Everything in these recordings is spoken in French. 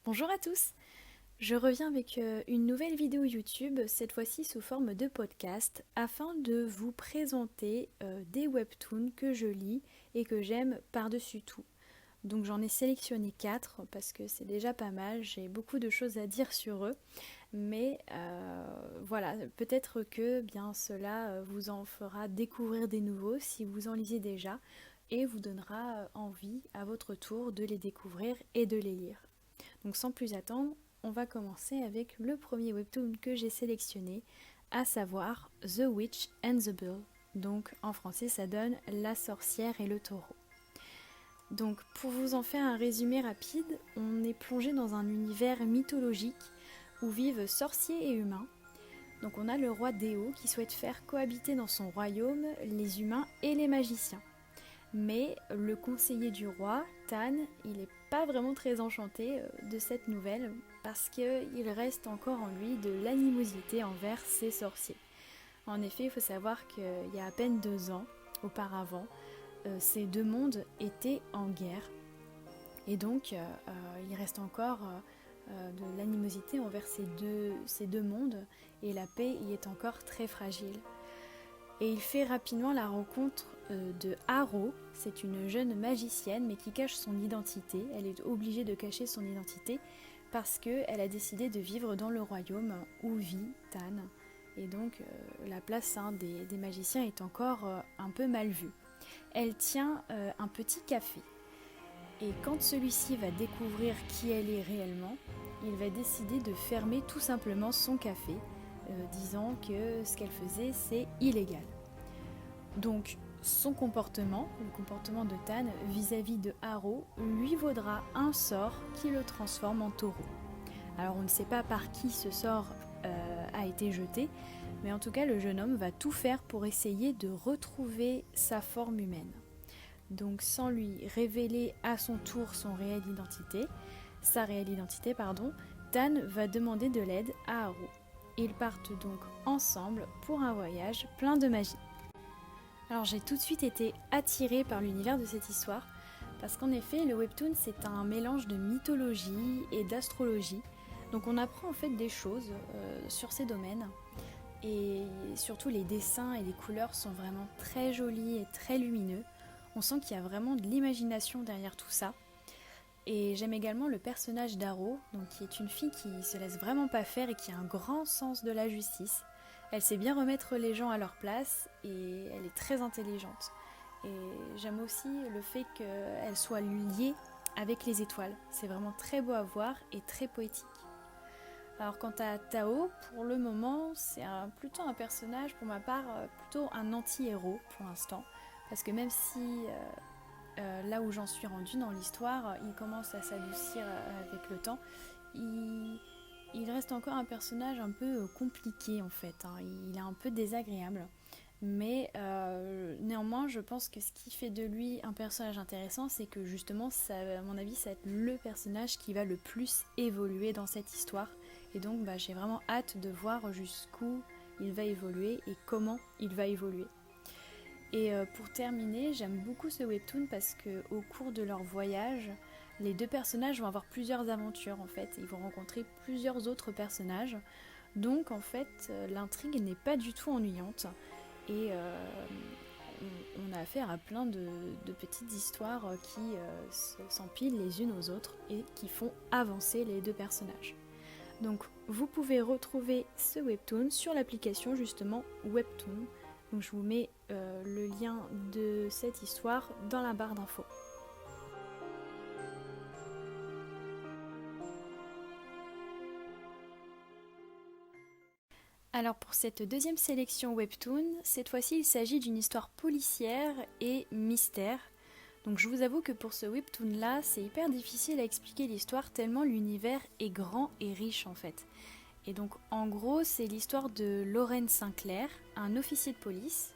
Bonjour à tous, je reviens avec une nouvelle vidéo YouTube, cette fois-ci sous forme de podcast, afin de vous présenter des webtoons que je lis et que j'aime par-dessus tout. Donc j'en ai sélectionné 4 parce que c'est déjà pas mal, j'ai beaucoup de choses à dire sur eux, mais voilà, peut-être que bien cela vous en fera découvrir des nouveaux si vous en lisez déjà et vous donnera envie à votre tour de les découvrir et de les lire. Donc sans plus attendre, on va commencer avec le premier webtoon que j'ai sélectionné, à savoir The Witch and the Bull. Donc en français ça donne La sorcière et le taureau. Donc pour vous en faire un résumé rapide, on est plongé dans un univers mythologique où vivent sorciers et humains. Donc on a le roi Déo qui souhaite faire cohabiter dans son royaume les humains et les magiciens. Mais le conseiller du roi, Tan, il n'est pas vraiment très enchanté de cette nouvelle parce qu'il reste encore en lui de l'animosité envers ses sorciers. En effet, il faut savoir qu'il y a à peine 2 ans auparavant, ces deux mondes étaient en guerre. Et donc, il reste encore de l'animosité envers ces deux mondes et la paix y est encore très fragile. Et il fait rapidement la rencontre de Haro. C'est une jeune magicienne mais qui cache son identité. Elle est obligée de cacher son identité parce qu'elle a décidé de vivre dans le royaume où vit Tan. Et donc la place des magiciens est encore un peu mal vue. Elle tient un petit café. Et quand celui-ci va découvrir qui elle est réellement, il va décider de fermer tout simplement son café, disant que ce qu'elle faisait c'est illégal. Donc son comportement, le comportement de Tan vis-à-vis de Haro, lui vaudra un sort qui le transforme en taureau. Alors on ne sait pas par qui ce sort a été jeté, mais en tout cas le jeune homme va tout faire pour essayer de retrouver sa forme humaine. Donc sans lui révéler à son tour sa réelle identité, Tan va demander de l'aide à Haro. Ils partent donc ensemble pour un voyage plein de magie. Alors j'ai tout de suite été attirée par l'univers de cette histoire parce qu'en effet le webtoon c'est un mélange de mythologie et d'astrologie. Donc on apprend en fait des choses sur ces domaines et surtout les dessins et les couleurs sont vraiment très jolis et très lumineux. On sent qu'il y a vraiment de l'imagination derrière tout ça. Et j'aime également le personnage d'Haro, donc qui est une fille qui se laisse vraiment pas faire et qui a un grand sens de la justice. Elle sait bien remettre les gens à leur place et elle est très intelligente. Et j'aime aussi le fait qu'elle soit liée avec les étoiles. C'est vraiment très beau à voir et très poétique. Alors quant à Tao, pour le moment, c'est plutôt un personnage, pour ma part, plutôt un anti-héros pour l'instant. Parce que même si là où j'en suis rendue dans l'histoire, il commence à s'adoucir avec le temps, il reste encore un personnage un peu compliqué en fait, hein. Il est un peu désagréable. Mais néanmoins, je pense que ce qui fait de lui un personnage intéressant, c'est que justement, ça, à mon avis, ça va être le personnage qui va le plus évoluer dans cette histoire. Et donc, j'ai vraiment hâte de voir jusqu'où il va évoluer et comment il va évoluer. Et pour terminer, j'aime beaucoup ce webtoon parce qu'au cours de leur voyage, les deux personnages vont avoir plusieurs aventures en fait. Ils vont rencontrer plusieurs autres personnages. Donc en fait, l'intrigue n'est pas du tout ennuyante. Et on a affaire à plein de petites histoires qui s'empilent les unes aux autres et qui font avancer les deux personnages. Donc vous pouvez retrouver ce webtoon sur l'application justement Webtoon. Donc je vous mets le lien de cette histoire dans la barre d'infos. Alors pour cette deuxième sélection webtoon, cette fois-ci il s'agit d'une histoire policière et mystère. Donc je vous avoue que pour ce webtoon là, c'est hyper difficile à expliquer l'histoire tellement l'univers est grand et riche en fait. Et donc en gros c'est l'histoire de Lauren Sinclair, un officier de police,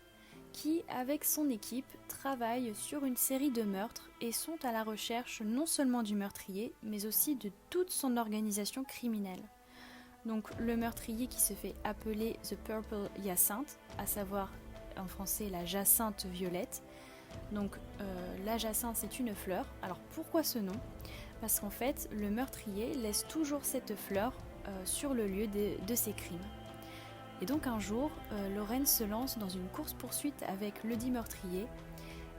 qui avec son équipe travaille sur une série de meurtres et sont à la recherche non seulement du meurtrier, mais aussi de toute son organisation criminelle. Donc le meurtrier qui se fait appeler The Purple Hyacinth, à savoir en français la jacinthe violette. Donc la jacinthe c'est une fleur. Alors pourquoi ce nom ? parce qu'en fait, le meurtrier laisse toujours cette fleur sur le lieu de ses crimes. Et donc un jour, Lorraine se lance dans une course-poursuite avec le dit meurtrier,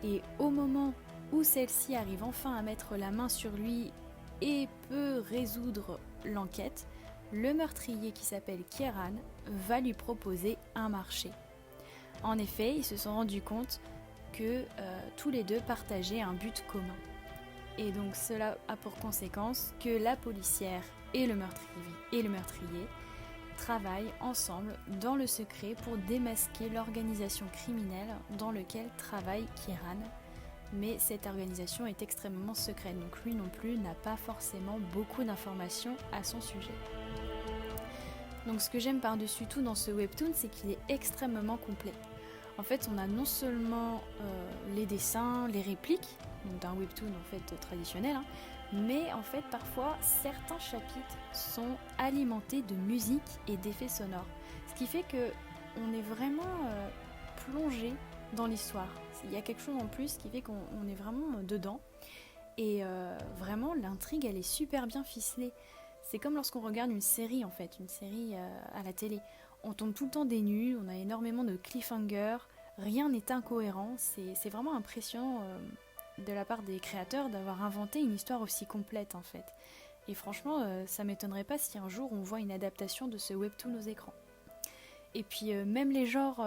et au moment où celle-ci arrive enfin à mettre la main sur lui et peut résoudre l'enquête, le meurtrier qui s'appelle Kieran va lui proposer un marché. En effet, ils se sont rendus compte que tous les deux partageaient un but commun. Et donc cela a pour conséquence que la policière et le meurtrier travaillent ensemble dans le secret pour démasquer l'organisation criminelle dans laquelle travaille Kieran. Mais cette organisation est extrêmement secrète, donc lui non plus n'a pas forcément beaucoup d'informations à son sujet. Donc ce que j'aime par-dessus tout dans ce webtoon, c'est qu'il est extrêmement complet. En fait, on a non seulement les dessins, les répliques, donc d'un webtoon en fait traditionnel, mais en fait parfois certains chapitres sont alimentés de musique et d'effets sonores. Ce qui fait que on est vraiment plongé dans l'histoire. Il y a quelque chose en plus qui fait qu'on est vraiment dedans. Et vraiment l'intrigue elle est super bien ficelée. C'est comme lorsqu'on regarde une série en fait, une série à la télé. On tombe tout le temps des nues, on a énormément de cliffhangers, rien n'est incohérent. C'est vraiment impressionnant de la part des créateurs d'avoir inventé une histoire aussi complète en fait. Et franchement, ça m'étonnerait pas si un jour on voit une adaptation de ce webtoon aux écrans. Et puis même les genres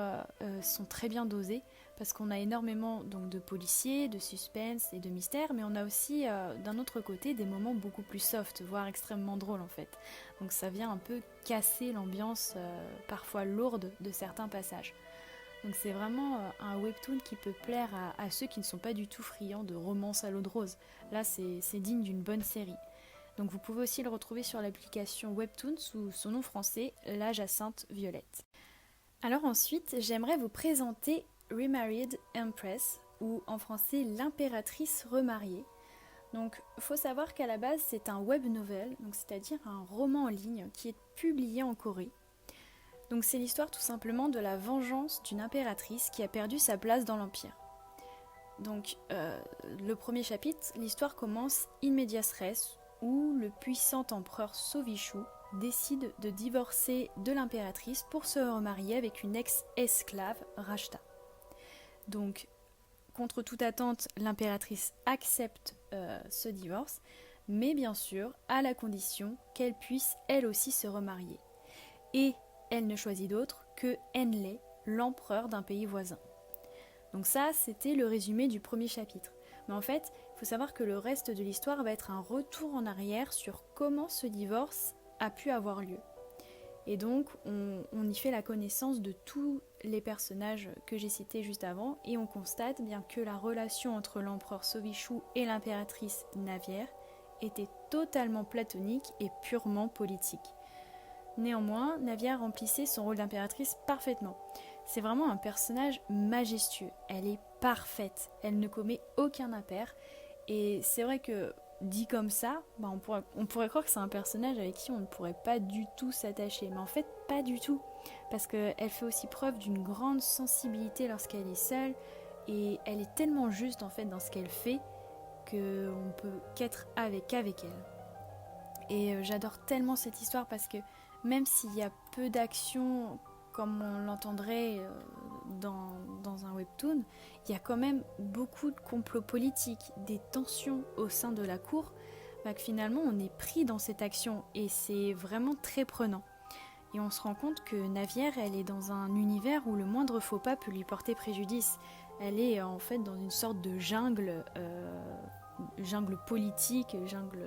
sont très bien dosés parce qu'on a énormément donc, de policiers, de suspense et de mystère, mais on a aussi d'un autre côté des moments beaucoup plus soft, voire extrêmement drôles en fait. Donc ça vient un peu casser l'ambiance parfois lourde de certains passages. Donc c'est vraiment un webtoon qui peut plaire à ceux qui ne sont pas du tout friands de romance à l'eau de rose. Là c'est digne d'une bonne série. Donc vous pouvez aussi le retrouver sur l'application Webtoon sous son nom français, La Jacinthe Violette. Alors ensuite, j'aimerais vous présenter Remarried Empress, ou en français L'impératrice remariée. Donc il faut savoir qu'à la base c'est un web novel, donc c'est-à-dire un roman en ligne qui est publié en Corée. Donc c'est l'histoire tout simplement de la vengeance d'une impératrice qui a perdu sa place dans l'Empire. Donc le premier chapitre, l'histoire commence in medias res, où le puissant empereur Sovichou décide de divorcer de l'impératrice pour se remarier avec une ex-esclave, Rashta. Donc, contre toute attente, l'impératrice accepte ce divorce, mais bien sûr, à la condition qu'elle puisse elle aussi se remarier. Et elle ne choisit d'autre que Enlil, l'empereur d'un pays voisin. Donc ça, c'était le résumé du premier chapitre. Mais en fait, il faut savoir que le reste de l'histoire va être un retour en arrière sur comment ce divorce a pu avoir lieu. Et donc, on y fait la connaissance de tous les personnages que j'ai cités juste avant, et on constate bien que la relation entre l'empereur Sovichou et l'impératrice Navière était totalement platonique et purement politique. Néanmoins, Navière remplissait son rôle d'impératrice parfaitement. C'est vraiment un personnage majestueux, elle est parfaite, elle ne commet aucun impair, et c'est vrai que dit comme ça, on pourrait croire que c'est un personnage avec qui on ne pourrait pas du tout s'attacher, mais en fait pas du tout, parce qu'elle fait aussi preuve d'une grande sensibilité lorsqu'elle est seule, et elle est tellement juste en fait dans ce qu'elle fait qu'on peut qu'être avec elle. Et j'adore tellement cette histoire parce que même s'il y a peu d'action comme on l'entendrait dans un webtoon, il y a quand même beaucoup de complots politiques, des tensions au sein de la cour, que finalement on est pris dans cette action et c'est vraiment très prenant. Et on se rend compte que Navière, elle est dans un univers où le moindre faux pas peut lui porter préjudice. Elle est en fait dans une sorte de jungle politique, jungle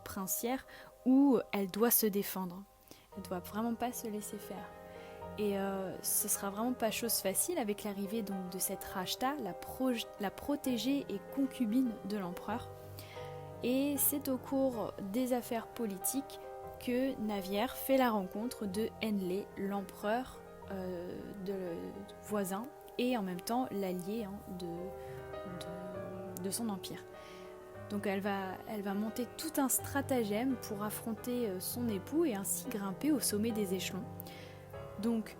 princière, où elle doit se défendre. Elle ne doit vraiment pas se laisser faire. Et ce sera vraiment pas chose facile avec l'arrivée donc de cette Rashta, la protégée et concubine de l'empereur. Et c'est au cours des affaires politiques que Navière fait la rencontre de Enlil, l'empereur voisin, et en même temps l'allié de son empire. Donc elle va monter tout un stratagème pour affronter son époux et ainsi grimper au sommet des échelons. Donc,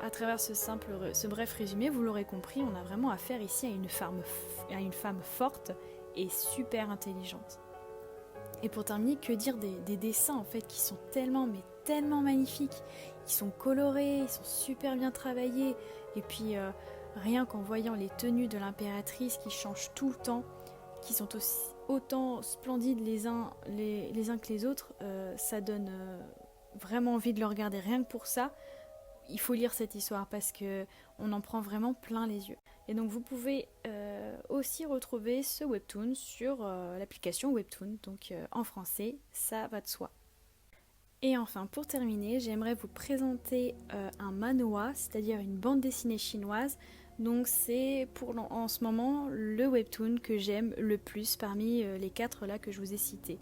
à travers ce bref résumé, vous l'aurez compris, on a vraiment affaire ici à une femme forte et super intelligente. Et pour terminer, que dire des dessins en fait qui sont mais tellement magnifiques. Ils sont colorés, ils sont super bien travaillés. Et puis rien qu'en voyant les tenues de l'impératrice qui changent tout le temps, qui sont aussi autant splendides les uns que les autres, ça donne vraiment envie de le regarder. Rien que pour ça, il faut lire cette histoire parce que on en prend vraiment plein les yeux. Et donc vous pouvez aussi retrouver ce webtoon sur l'application Webtoon, donc en français, ça va de soi. Et enfin, pour terminer, j'aimerais vous présenter un manhwa, c'est-à-dire une bande dessinée chinoise. Donc c'est en ce moment le webtoon que j'aime le plus parmi les 4 là que je vous ai cités.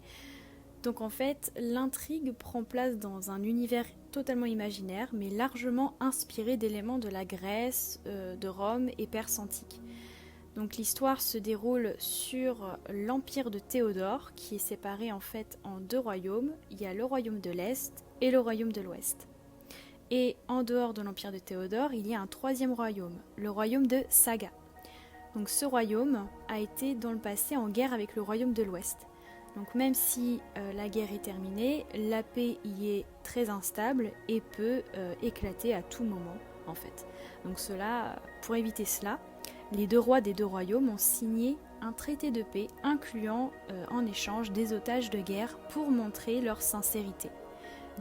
Donc en fait, l'intrigue prend place dans un univers totalement imaginaire, mais largement inspiré d'éléments de la Grèce, de Rome et Perse antique. Donc l'histoire se déroule sur l'empire de Théodore, qui est séparé en fait en 2 royaumes. Il y a le royaume de l'Est et le royaume de l'Ouest. Et en dehors de l'empire de Théodore, il y a un 3e royaume, le royaume de Saga. Donc ce royaume a été dans le passé en guerre avec le royaume de l'Ouest. Donc même si la guerre est terminée, la paix y est très instable et peut éclater à tout moment en fait. Donc pour éviter cela, les 2 rois des 2 royaumes ont signé un traité de paix incluant en échange des otages de guerre pour montrer leur sincérité.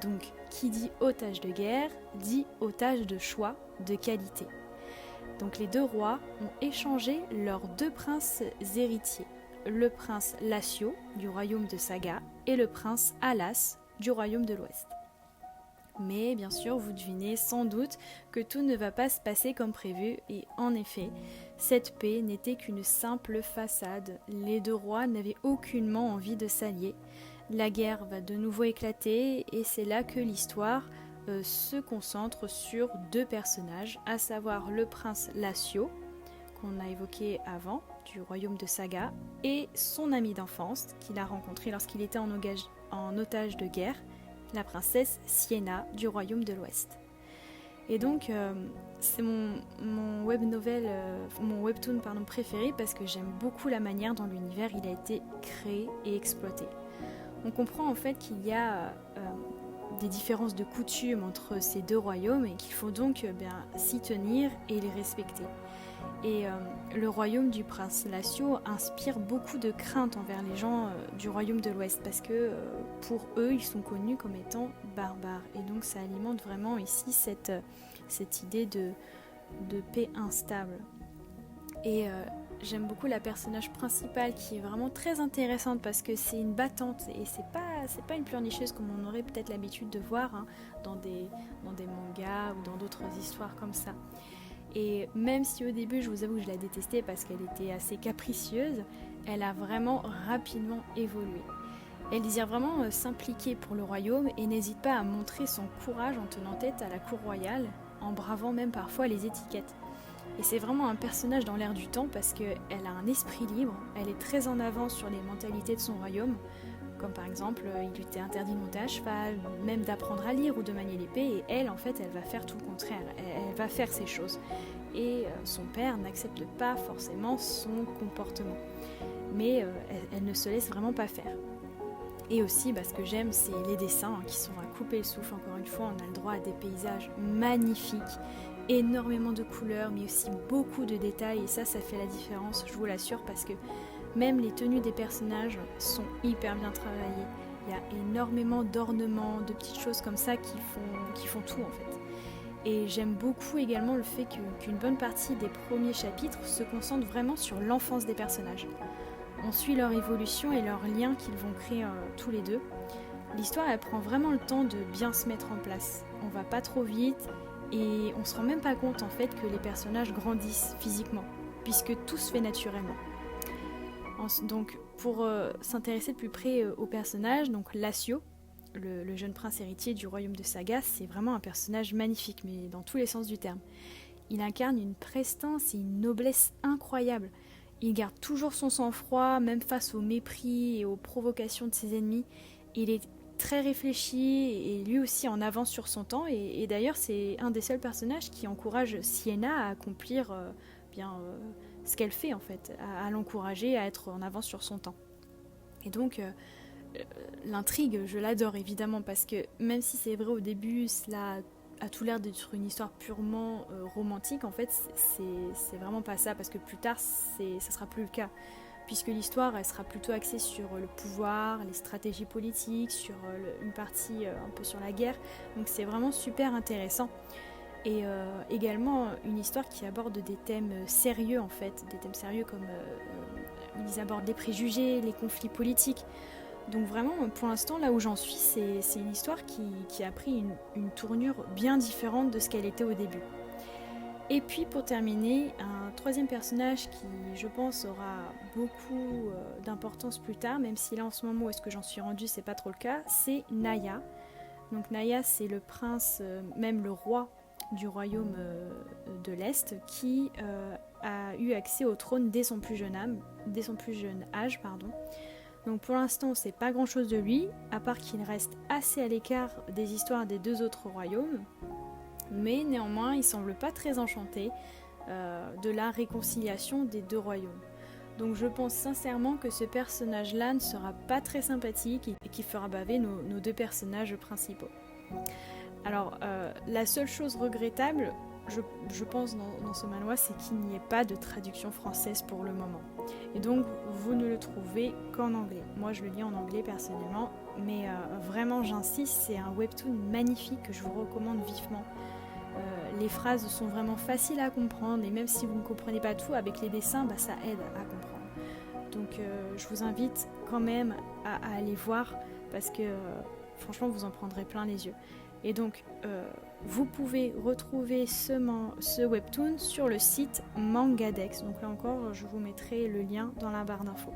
Donc qui dit otage de guerre dit otage de choix, de qualité. Donc les 2 rois ont échangé leurs 2 princes héritiers. Le prince Lassio du royaume de Saga et le prince Alas du royaume de l'Ouest. Mais bien sûr, vous devinez sans doute que tout ne va pas se passer comme prévu et en effet, cette paix n'était qu'une simple façade. Les 2 rois n'avaient aucunement envie de s'allier. La guerre va de nouveau éclater et c'est là que l'histoire se concentre sur 2 personnages, à savoir le prince Lassio, qu'on a évoqué avant, du royaume de Saga, et son ami d'enfance qu'il a rencontré lorsqu'il était en otage de guerre, la princesse Sienna du royaume de l'Ouest. Et donc c'est mon webtoon préféré parce que j'aime beaucoup la manière dont l'univers il a été créé et exploité. On comprend en fait qu'il y a des différences de coutumes entre ces 2 royaumes et qu'il faut donc s'y tenir et les respecter. Et le royaume du prince Lassio inspire beaucoup de crainte envers les gens du royaume de l'Ouest parce que pour eux, ils sont connus comme étant barbares. Et donc ça alimente vraiment ici cette idée de paix instable. Et j'aime beaucoup la personnage principale qui est vraiment très intéressante parce que c'est une battante et c'est pas une pleurnicheuse comme on aurait peut-être l'habitude de voir dans des mangas ou dans d'autres histoires comme ça. Et même si au début je vous avoue que je la détestais parce qu'elle était assez capricieuse, elle a vraiment rapidement évolué. Elle désire vraiment s'impliquer pour le royaume et n'hésite pas à montrer son courage en tenant tête à la cour royale, en bravant même parfois les étiquettes. Et c'est vraiment un personnage dans l'air du temps parce qu'elle a un esprit libre, elle est très en avance sur les mentalités de son royaume, comme par exemple il lui était interdit de monter à cheval, même d'apprendre à lire ou de manier l'épée, et elle en fait elle va faire tout le contraire, elle va faire ces choses. Et son père n'accepte pas forcément son comportement, mais elle ne se laisse vraiment pas faire. Et aussi, ce que j'aime, c'est les dessins qui sont à couper le souffle. Encore une fois, on a le droit à des paysages magnifiques, énormément de couleurs, mais aussi beaucoup de détails. Et ça fait la différence, je vous l'assure, parce que même les tenues des personnages sont hyper bien travaillées. Il y a énormément d'ornements, de petites choses comme ça qui font tout en fait. Et j'aime beaucoup également le fait qu'une bonne partie des premiers chapitres se concentre vraiment sur l'enfance des personnages. On suit leur évolution et leurs liens qu'ils vont créer tous les 2. L'histoire, elle prend vraiment le temps de bien se mettre en place. On va pas trop vite et on se rend même pas compte en fait que les personnages grandissent physiquement, puisque tout se fait naturellement. Donc pour s'intéresser de plus près aux personnages, donc Lassio, le jeune prince héritier du royaume de Saga, c'est vraiment un personnage magnifique, mais dans tous les sens du terme. Il incarne une prestance et une noblesse incroyables. Il garde toujours son sang-froid, même face au mépris et aux provocations de ses ennemis. Il est très réfléchi et lui aussi en avance sur son temps. Et d'ailleurs, c'est un des seuls personnages qui encourage Sienna à accomplir ce qu'elle fait en fait, à l'encourager à être en avance sur son temps. Et donc, l'intrigue, je l'adore évidemment, parce que même si c'est vrai au début, cela a tout l'air d'être une histoire purement romantique, en fait c'est vraiment pas ça, parce que plus tard ça sera plus le cas, puisque l'histoire elle sera plutôt axée sur le pouvoir, les stratégies politiques, sur une partie un peu sur la guerre, donc c'est vraiment super intéressant. Et également une histoire qui aborde des thèmes sérieux en fait, des thèmes sérieux comme ils abordent les préjugés, les conflits politiques. Donc vraiment, pour l'instant, là où j'en suis, c'est une histoire qui a pris une tournure bien différente de ce qu'elle était au début. Et puis pour terminer, un troisième personnage qui, je pense, aura beaucoup d'importance plus tard, même si là en ce moment où est-ce que j'en suis rendue, c'est pas trop le cas, c'est Naya. Donc Naya, c'est le prince, même le roi du royaume de l'Est, qui a eu accès au trône dès son plus jeune âge. Donc pour l'instant, on ne sait pas grand-chose de lui, à part qu'il reste assez à l'écart des histoires des deux autres royaumes. Mais néanmoins, il semble pas très enchanté de la réconciliation des deux royaumes. Donc je pense sincèrement que ce personnage-là ne sera pas très sympathique et qui fera baver nos deux personnages principaux. Alors la seule chose regrettable, je pense dans ce manhwa, c'est qu'il n'y ait pas de traduction française pour le moment. Et donc vous ne le trouvez qu'en anglais. Moi je le lis en anglais personnellement, mais vraiment j'insiste, c'est un webtoon magnifique que je vous recommande vivement. Les phrases sont vraiment faciles à comprendre et même si vous ne comprenez pas tout, avec les dessins, ça aide à comprendre. Donc je vous invite quand même à aller voir parce que franchement vous en prendrez plein les yeux. Et donc vous pouvez retrouver ce webtoon sur le site Mangadex. Donc là encore je vous mettrai le lien dans la barre d'infos.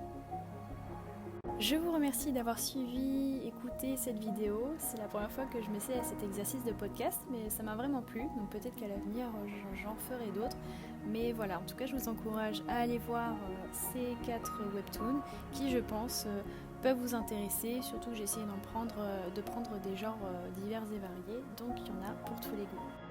Je vous remercie d'avoir écouté cette vidéo. C'est la première fois que je m'essaie à cet exercice de podcast, mais ça m'a vraiment plu. Donc peut-être qu'à l'avenir, j'en ferai d'autres. Mais voilà, en tout cas, je vous encourage à aller voir ces 4 webtoons qui, je pense, peuvent vous intéresser. Surtout, j'ai essayé de prendre des genres divers et variés. Donc il y en a pour tous les goûts.